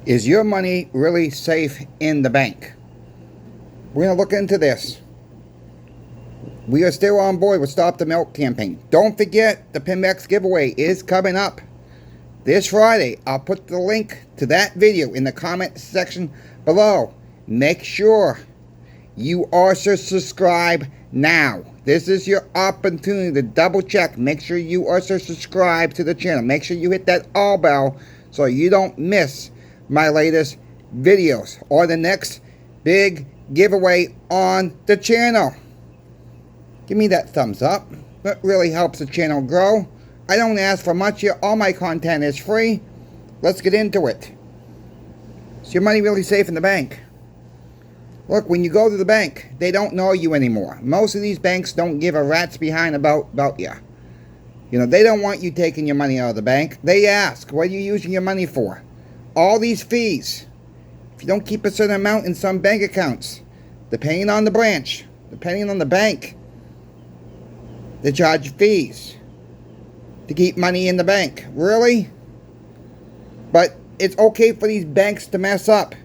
Is your money really safe in the bank? We're going to look into this. We are still on board with Stop the Milk campaign. Don't forget, the Pinbacks giveaway is coming up this Friday. I'll put the link to that video in the comment section below. Make sure you also subscribe now. This is your opportunity to double check. Make sure you also subscribe to the channel. Make sure you hit that all bell so you don't miss my latest videos or the next big giveaway on the channel. Give me that thumbs up. That really helps the channel grow. I don't ask for much here. All my content is free. Let's get into it. Is your money really safe in the bank? Look, when you go to the bank, they don't know you anymore. Most of these banks don't give a rat's behind about you. You know, they don't want you taking your money out of the bank. They ask, what are you using your money for? All these fees. If you don't keep a certain amount in some bank accounts, depending on the branch, depending on the bank, they charge fees to keep money in the bank. Really? But it's okay for these banks to mess up.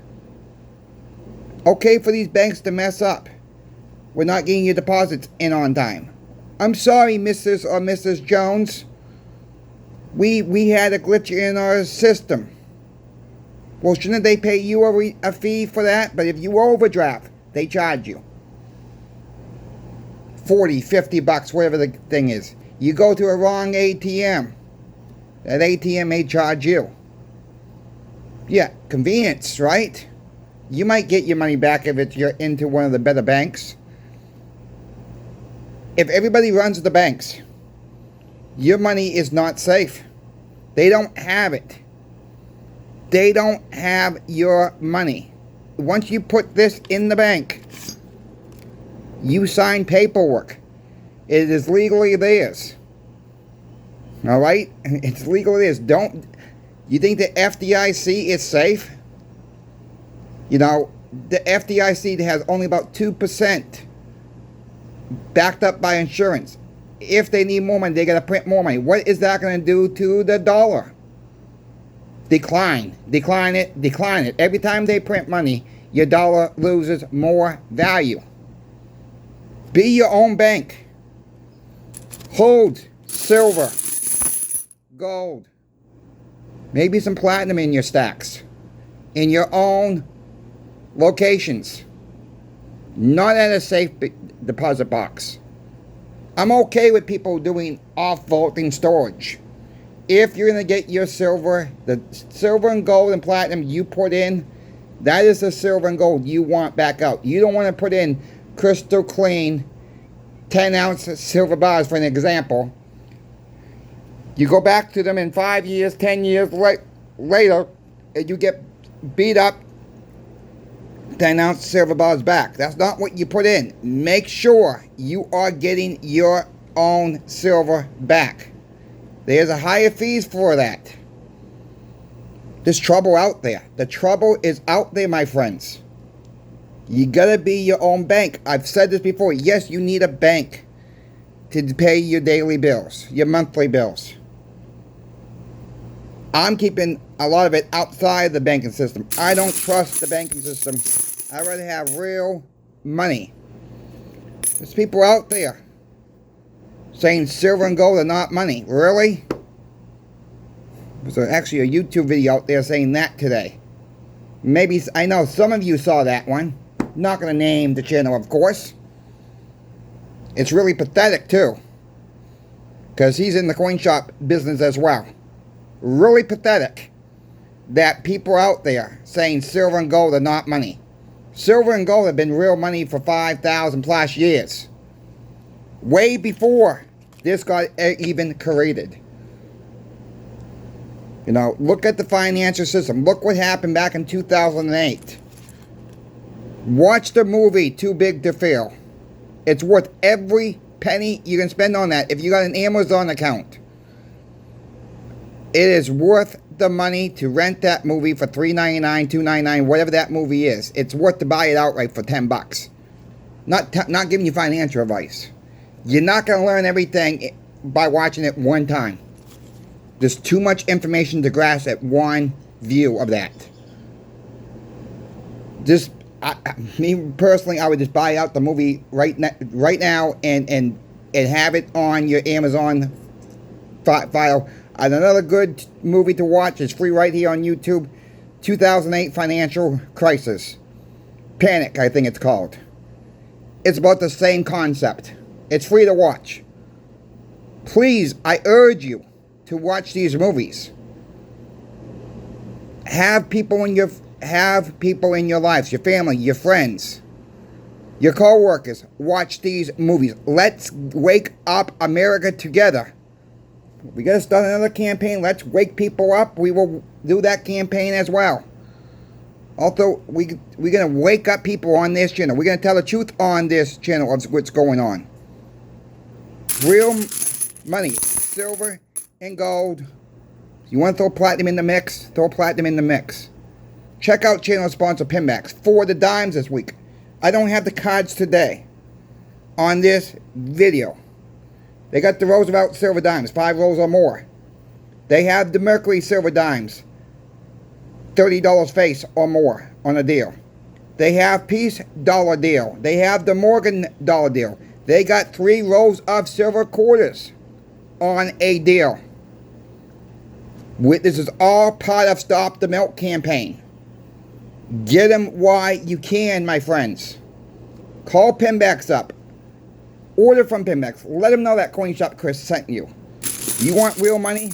Okay for these banks to mess up. We're not getting your deposits in on time. I'm sorry, Mrs. or Mrs. Jones. We had a glitch in our system. Well, shouldn't they pay you a fee for that? But if you overdraft, they charge you 40, 50 bucks, whatever the thing is. You go to a wrong ATM. That ATM may charge you. Yeah, convenience, right? You might get your money back if you're into one of the better banks. If everybody runs the banks, your money is not safe. They don't have it. They don't have your money. Once you put this in the bank, you sign paperwork. It is legally theirs. All right? It's legally theirs. You think the FDIC is safe? You know, the FDIC has only about 2% backed up by insurance. If they need more money, they got to print more money. What is that going to do to the dollar? Decline it. Every time they print money, your dollar loses more value. Be your own bank. Hold silver, gold, maybe some platinum in your stacks, in your own locations, not at a safe deposit box. I'm okay with people doing off-vaulting storage. If you're going to get your silver, the silver and gold and platinum you put in, that is the silver and gold you want back out. You don't want to put in crystal clean 10-ounce silver bars, for an example. You go back to them in 5 years, 10 years later, and you get beat up 10-ounce silver bars back. That's not what you put in. Make sure you are getting your own silver back. There's a higher fees for that. There's trouble out there. The trouble is out there, my friends. You gotta be your own bank. I've said this before. Yes, you need a bank to pay your daily bills, your monthly bills. I'm keeping a lot of it outside the banking system. I don't trust the banking system. I'd rather have real money. There's people out there saying silver and gold are not money. Really? There's actually a YouTube video out there saying that today. Maybe, I know some of you saw that one. Not going to name the channel, of course. It's really pathetic, too. Because he's in the coin shop business as well. Really pathetic that people out there saying silver and gold are not money. Silver and gold have been real money for 5,000 plus years. Way before this got even created. You know, look at the financial system. Look what happened back in 2008. Watch the movie Too Big to Fail. It's worth every penny you can spend on that if you got an Amazon account. It is worth the money to rent that movie for $3.99, $2.99, whatever that movie is. It's worth to buy it outright for 10 bucks. Not giving you financial advice. You're not going to learn everything by watching it one time. There's too much information to grasp at one view of that. Just me personally, I would just buy out the movie right now and have it on your Amazon file. And another good movie to watch is free right here on YouTube. 2008 Financial Crisis. Panic, I think it's called. It's about the same concept. It's free to watch. Please, I urge you to watch these movies. Have people in your lives, your family, your friends, your co-workers, watch these movies. Let's wake up America together. We got to start another campaign. Let's wake people up. We will do that campaign as well. Also, we're going to wake up people on this channel. We're going to tell the truth on this channel of what's going on. Real money, silver and gold. You want to throw platinum in the mix? Throw platinum in the mix. Check out channel sponsor Pinbacks for the dimes this week. I don't have the cards today on this video. They got the Roosevelt silver dimes, 5 rolls or more. They have the Mercury silver dimes, $30 face or more on a deal. They have Peace dollar deal. They have the Morgan dollar deal. They got 3 rows of silver quarters on a deal. This is all part of Stop the Milk campaign. Get them while you can, my friends. Call Pinbacks up. Order from Pinbacks. Let them know that Coin Shop Chris sent you. You want real money?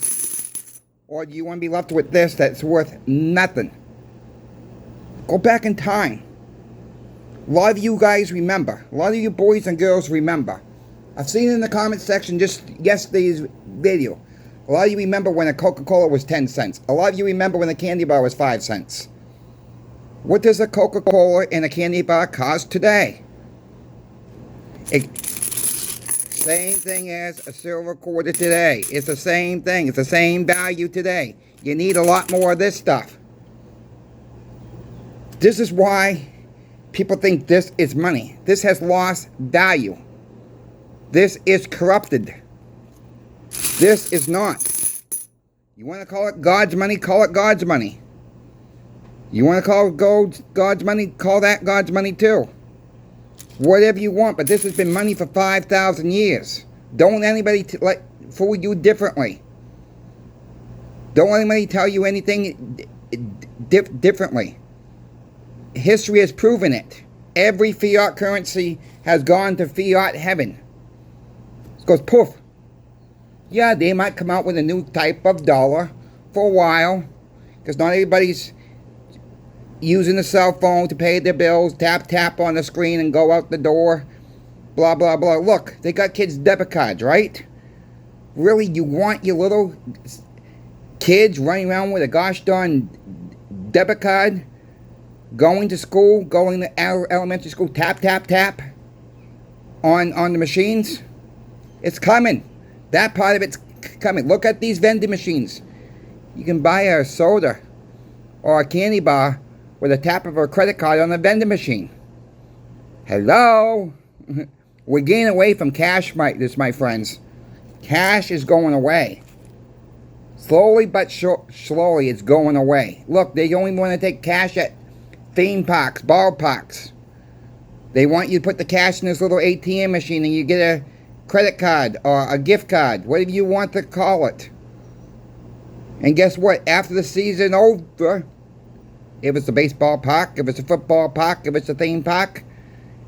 Or do you want to be left with this that's worth nothing? Go back in time. A lot of you guys remember. A lot of you boys and girls remember. I've seen in the comment section just yesterday's video. A lot of you remember when a Coca-Cola was 10 cents. A lot of you remember when a candy bar was 5 cents. What does a Coca-Cola and a candy bar cost today? Same thing as a silver quarter today. It's the same thing. It's the same value today. You need a lot more of this stuff. This is why people think this is money. This has lost value. This is corrupted. This is not. You want to call it God's money? Call it God's money. You want to call it God's money? Call that God's money too. Whatever you want, but this has been money for 5,000 years. Don't let anybody fool you differently. Don't let anybody tell you anything differently. History has proven it. Every fiat currency has gone to fiat heaven. It goes poof. Yeah, they might come out with a new type of dollar for a while, because not everybody's using the cell phone to pay their bills, tap on the screen and go out the door, blah, blah, blah. Look, they got kids' debit cards, right? Really, you want your little kids running around with a gosh darn debit card, going to school, going to elementary school, tap on the machines? It's coming. That part of it's coming. Look at these vending machines. You can buy a soda or a candy bar with a tap of a credit card on the vending machine. Hello? We're getting away from cash, my friends. Cash is going away. Slowly but slowly, it's going away. Look, they only want to take cash at theme parks, ballparks. They want you to put the cash in this little ATM machine and you get a credit card or a gift card, whatever you want to call it. And guess what? After the season over, if it's a baseball park, if it's a football park, if it's a theme park,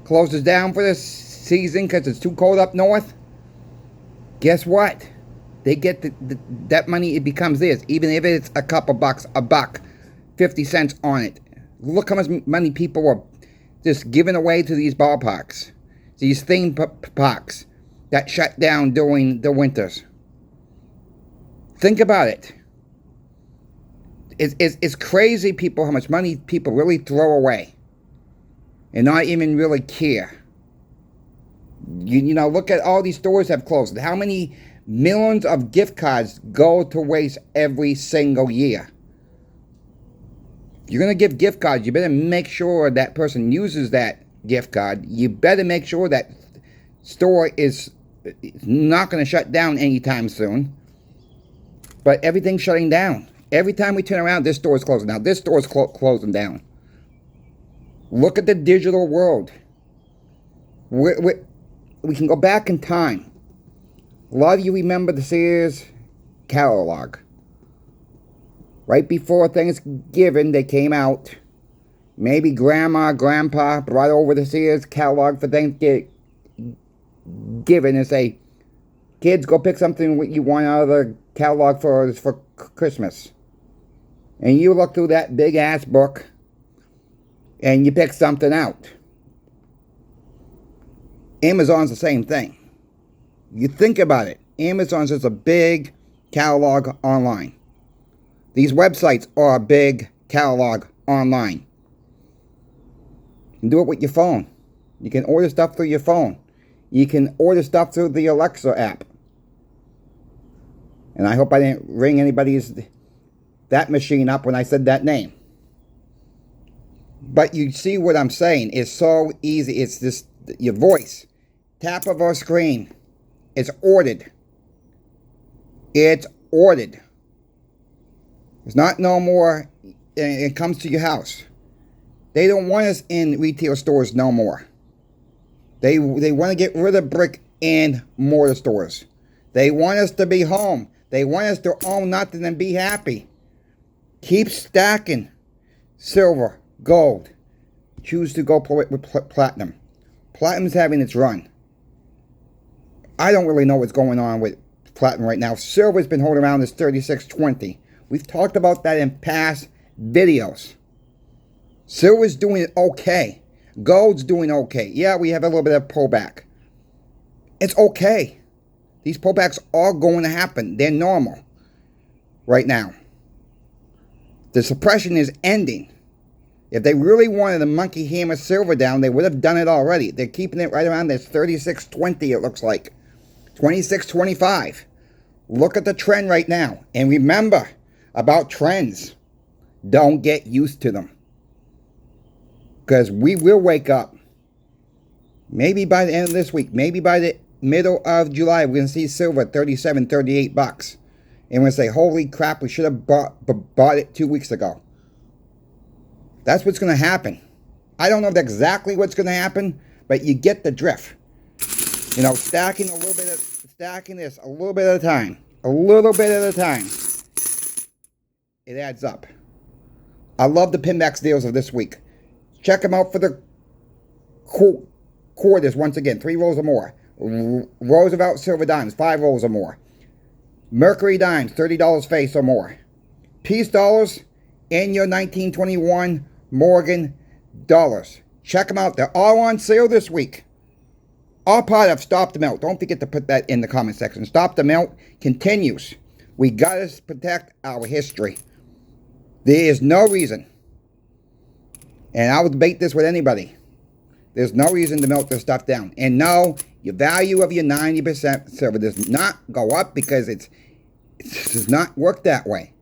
closes down for the season because it's too cold up north, guess what? They get that money, it becomes theirs, even if it's a couple bucks, a buck, 50 cents on it. Look how much money people are just giving away to these ballparks, these theme parks that shut down during the winters. Think about it. It's crazy, people, how much money people really throw away and not even really care. You know, look at all these stores have closed. How many millions of gift cards go to waste every single year? You're going to give gift cards, you better make sure that person uses that gift card. You better make sure that store is not going to shut down anytime soon. But everything's shutting down. Every time we turn around, this store is closing down. This store is closing down. Look at the digital world. We can go back in time. A lot of you remember the Sears catalog. Right before Thanksgiving, they came out. Maybe grandma, grandpa brought over the Sears catalog for Thanksgiving and say, kids, go pick something what you want out of the catalog for Christmas. And you look through that big ass book and you pick something out. Amazon's the same thing. You think about it. Amazon's just a big catalog online. These websites are a big catalog online. You can do it with your phone. You can order stuff through your phone. You can order stuff through the Alexa app. And I hope I didn't ring that machine up when I said that name. But you see what I'm saying. It's so easy. It's just your voice. Tap of our screen. It's ordered. It's ordered. It's not no more. It comes to your house. They don't want us in retail stores no more. They want to get rid of brick and mortar stores. They want us to be home. They want us to own nothing and be happy. Keep stacking silver, gold. Choose to go with platinum. Platinum's having its run. I don't really know what's going on with platinum right now. Silver's been holding around this 36.20. We've talked about that in past videos. Silver's doing it okay. Gold's doing okay. Yeah, we have a little bit of pullback. It's okay. These pullbacks are going to happen. They're normal right now. The suppression is ending. If they really wanted to monkey hammer silver down, they would have done it already. They're keeping it right around this 36.20, it looks like. 26.25. Look at the trend right now. And remember about trends. Don't get used to them. Because we will wake up. Maybe by the end of this week. Maybe by the middle of July. We're going to see silver at 37, 38 bucks. And we're going to say, holy crap, we should have bought it 2 weeks ago. That's what's going to happen. I don't know exactly what's going to happen, but you get the drift. You know, stacking this a little bit at a time. A little bit at a time. It adds up. I love the Pinbacks deals of this week. Check them out for the quarters once again. 3 rolls or more. Roosevelt Silver Dimes, 5 rolls or more. Mercury Dimes, $30 face or more. Peace dollars and your 1921 Morgan dollars. Check them out. They're all on sale this week. All part of Stop the Melt. Don't forget to put that in the comment section. Stop the Melt continues. We got to protect our history. There is no reason, and I will debate this with anybody, there's no reason to melt this stuff down. And no, your value of your 90% silver does not go up because it does not work that way.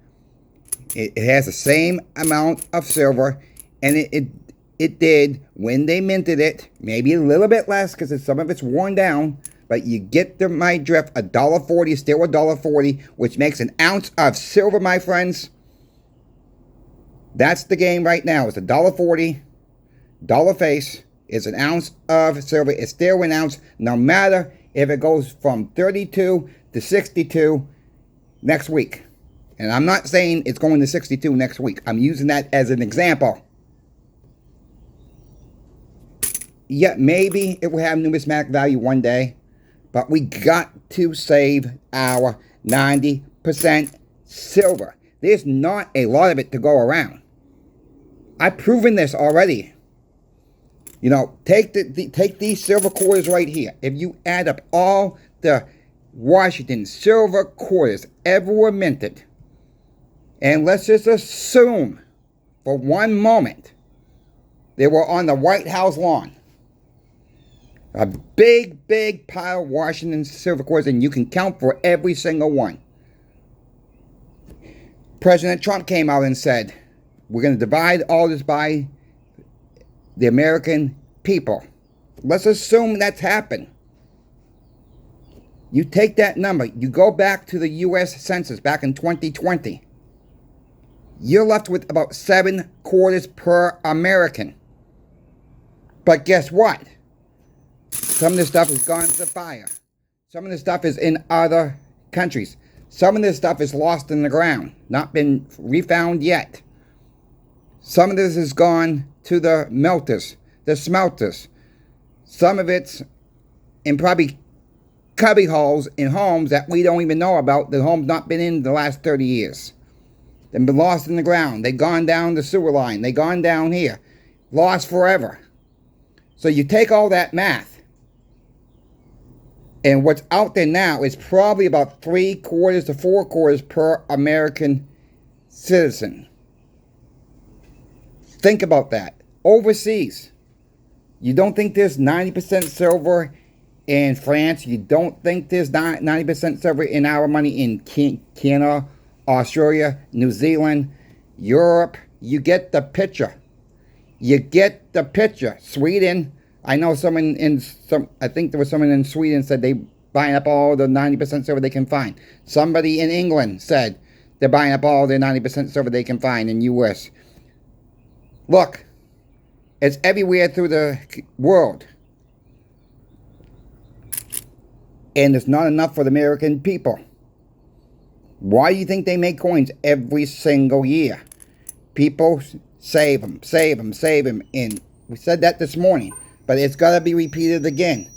It has the same amount of silver, and it did when they minted it, maybe a little bit less because some of it's worn down, but you get my drift. $1.40, still $1.40, which makes an ounce of silver, my friends. That's the game right now. It's $1.40, dollar face. It's an ounce of silver. It's still an ounce, no matter if it goes from 32 to 62 next week. And I'm not saying it's going to 62 next week. I'm using that as an example. Yeah, maybe it will have numismatic value one day, but we got to save our 90% silver. There's not a lot of it to go around. I've proven this already. You know, take these silver quarters right here. If you add up all the Washington silver quarters ever were minted, and let's just assume for one moment they were on the White House lawn. A big, big pile of Washington silver quarters, and you can count for every single one. President Trump came out and said, we're going to divide all this by the American people. Let's assume that's happened. You take that number, you go back to the U.S. Census back in 2020. You're left with about 7 quarters per American. But guess what? Some of this stuff has gone to fire. Some of this stuff is in other countries. Some of this stuff is lost in the ground, not been refound yet. Some of this has gone to the melters, the smelters. Some of it's in probably cubby holes in homes that we don't even know about. The home's not been in the last 30 years. They've been lost in the ground. They've gone down the sewer line. They've gone down here. Lost forever. So you take all that math, and what's out there now is probably about 3/4 to 4/4 per American citizen. Think about that. Overseas, you don't think there's 90% silver in France? You don't think there's 90% silver in our money in Canada, Australia, New Zealand, Europe? You get the picture. You get the picture. Sweden, I know someone I think there was someone in Sweden said they buying up all the 90% silver they can find. Somebody in England said they're buying up all the 90% silver they can find in U.S. Look, it's everywhere through the world. And it's not enough for the American people. Why do you think they make coins every single year? People save them, save them, save them. And we said that this morning, but it's got to be repeated again.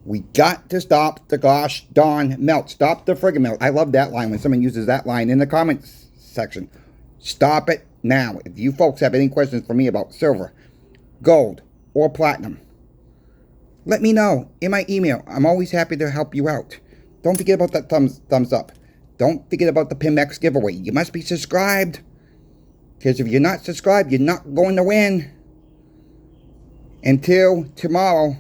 We got to stop the gosh darn melt. Stop the friggin' melt. I love that line when someone uses that line in the comments section. Stop it now. If you folks have any questions for me about silver, gold, or platinum, let me know in my email. I'm always happy to help you out. Don't forget about that thumbs up. Don't forget about the Pimex giveaway. You must be subscribed. Because if you're not subscribed, you're not going to win. Until tomorrow,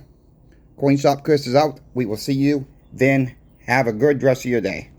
Coin Shop Chris is out. We will see you then. Have a good rest of your day.